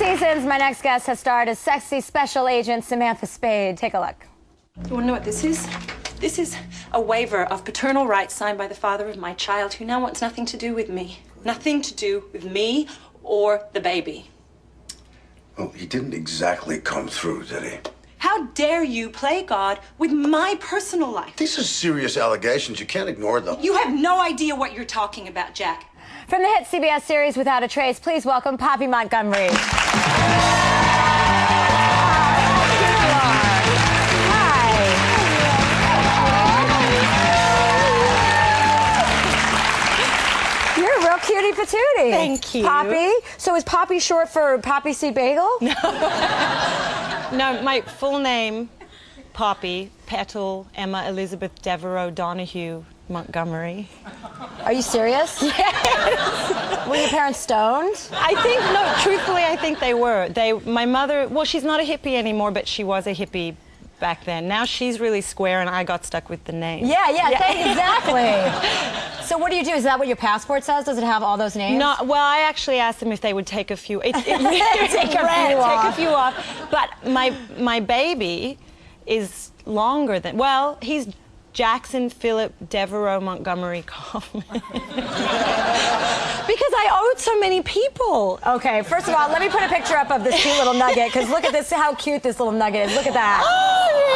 seasons, my next guest has starred as sexy special agent Samantha Spade. Take a look. You want to know what this is? This is a waiver of paternal rights signed by the father of my child, who now wants nothing to do with me. Nothing to do with me or the baby. Well, he didn't exactly come through, did he? How dare you play God with my personal life? These are serious allegations. You can't ignore them. You have no idea what you're talking about, Jack. From the hit CBS series Without a Trace, please welcome Poppy Montgomery. You're a real cutie patootie. Thank you. Poppy? So is Poppy short for Poppy Seed Bagel? No, my full name, Poppy, Petal, Emma Elizabeth Devereaux Donahue Montgomery. Are you serious? Yes. Were your parents stoned? I think, no, truthfully, I think they were. My mother, well, she's not a hippie anymore, but she was a hippie back then. Now she's really square, and I got stuck with the name. Yeah, exactly. So what do you do? Is that what your passport says? Does it have all those names? No, well, I actually asked them if they would take a few. Take a few off. But my baby is longer than, well, he's Jackson Philip Devereaux Montgomery Coleman. Because I owed so many people. Okay, first of all, let me put a picture up of this cute little nugget, because look at this, how cute this little nugget is. Look at that.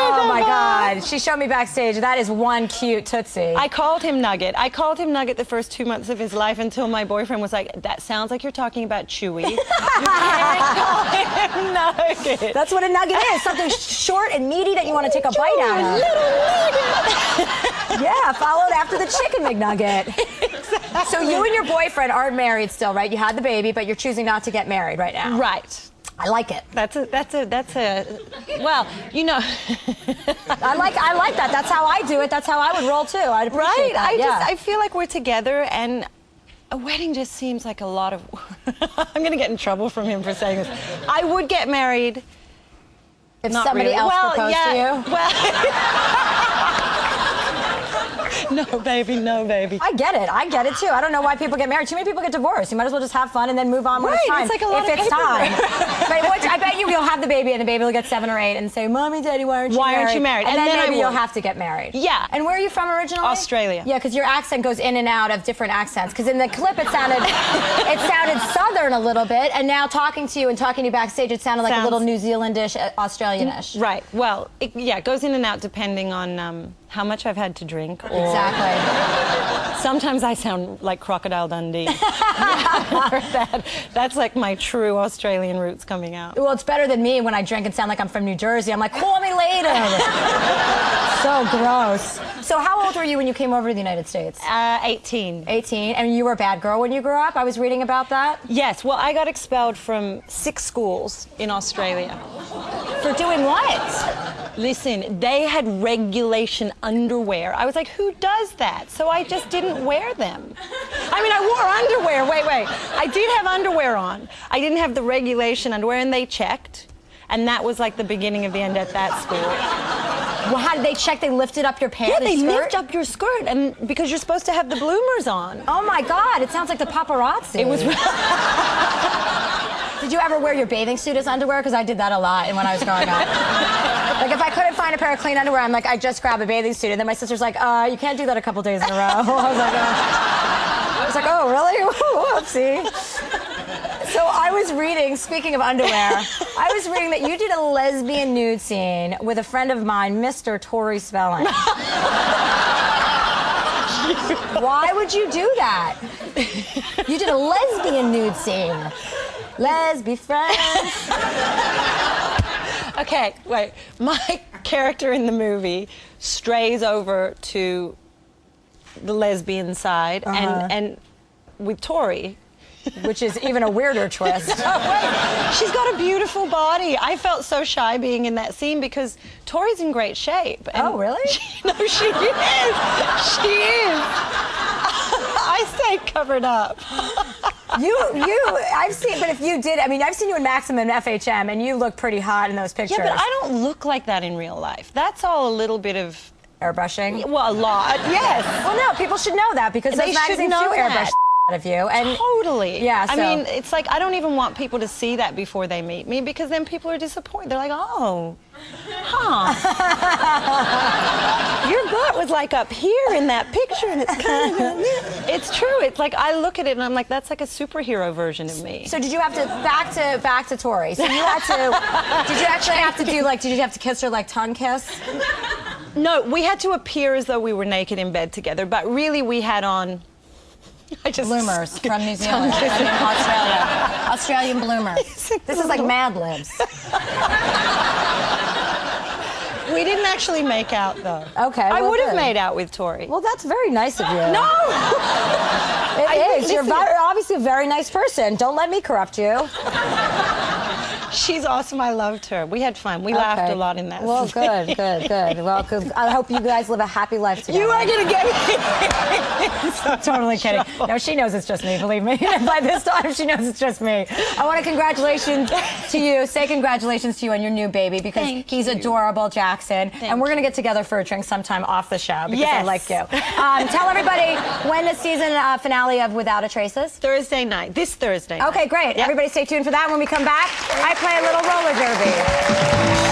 Oh my God. She showed me backstage. That is one cute Tootsie. I called him Nugget. I called him Nugget the first 2 months of his life until my boyfriend was like, that sounds like you're talking about Chewy. You can't call him Nugget. That's what a nugget is. Something short and meaty that you want to take a bite out of. Little nugget. Yeah, followed after the Chicken McNugget. Exactly. So you and your boyfriend aren't married still, right? You had the baby, but you're choosing not to get married right now. Right. I like it. That's a, well, you know. I like that. That's how I do it. That's how I would roll too. I'd appreciate that. I feel like we're together, and a wedding just seems like a lot of, I'm gonna get in trouble from him for saying this. I would get married. If somebody else proposed to you? Well, no, baby, no, baby. I get it too. I don't know why people get married. Too many people get divorced. You might as well just have fun and then move on when it's time. It's like a lot if of it's time. paperwork. But I bet you'll have the baby, and the baby will get 7 or 8 and say, "Mommy, Daddy, why aren't you married?" And then maybe you'll have to get married. Yeah. And where are you from originally? Australia. Yeah, because your accent goes in and out of different accents. Because in the clip it sounded southern a little bit, and now talking to you and talking to you backstage, it sounded like a little New Zealandish, Australianish. Right. Well, it goes in and out depending on how much I've had to drink. Or Exactly. Sometimes I sound like Crocodile Dundee. That's like my true Australian roots coming out. Well, it's better than me when I drink and sound like I'm from New Jersey. I'm like, call me later. So gross. So how old were you when you came over to the United States? 18. 18. And you were a bad girl when you grew up? I was reading about that. Yes. Well, I got expelled from 6 schools in Australia. For doing what? Listen, they had regulation underwear. I was like, who does that? So I just didn't wear them. I mean, I wore underwear. Wait. I did have underwear on. I didn't have the regulation underwear, and they checked. And that was like the beginning of the end at that school. Well, how did they check? They lifted up your pants? Yeah, they lift up your skirt, and because you're supposed to have the bloomers on. Oh my God, it sounds like the paparazzi. It was. Did you ever wear your bathing suit as underwear? Because I did that a lot when I was growing up. Like, if I couldn't find a pair of clean underwear, I'm like, I just grab a bathing suit. And then my sister's like, you can't do that a couple days in a row. I was like, oh, really? Whoopsie. So I was reading, speaking of underwear, I was reading that you did a lesbian nude scene with a friend of mine, Mr. Tori Spelling. Why would you do that? You did a lesbian nude scene. Let's be friends. Okay, wait. My character in the movie strays over to the lesbian side, and with Tori. Which is even a weirder twist. She's got a beautiful body. I felt so shy being in that scene because Tori's in great shape. Oh, really? No, she is. She is. I stay covered up. I've seen, but if you did, I mean, I've seen you in Maximum FHM, and you look pretty hot in those pictures. Yeah, but I don't look like that in real life. That's all a little bit of airbrushing. Well, a lot, yes. Well, no, people should know that because they those magazines should know do airbrush. of you. And totally. Yeah, I so- mean, it's like I don't even want people to see that before they meet me because then people are disappointed. They're like, oh, huh. Your butt was like up here in that picture and it's kind of, it's true. It's like I look at it and I'm like, that's like a superhero version of me. So did you have to back to Tori? So you had to. Did you actually have to do like? Did you have to kiss her like tongue kiss? No, we had to appear as though we were naked in bed together, but really we had on. Bloomers from New Zealand. I mean Australia. Australian bloomers. This is like Mad Libs. We didn't actually make out though. Okay. I well, would have good. made out with Tori. Well, that's very nice of you. No! It is. You're obviously a very nice person. Don't let me corrupt you. She's awesome. I loved her. We had fun. We laughed a lot in that. Well, good. Well, I hope you guys live a happy life together. You are going to get me. Totally kidding. No, she knows it's just me, believe me. By this time, she knows it's just me. I want to say congratulations to you on your new baby because he's adorable, Jackson. And we're going to get together for a drink sometime off the show because I like you. Tell everybody when the season finale of Without a Trace is. Thursday night. This Thursday night. Okay, great. Yep. Everybody stay tuned for that. When we come back, I play a little roller derby.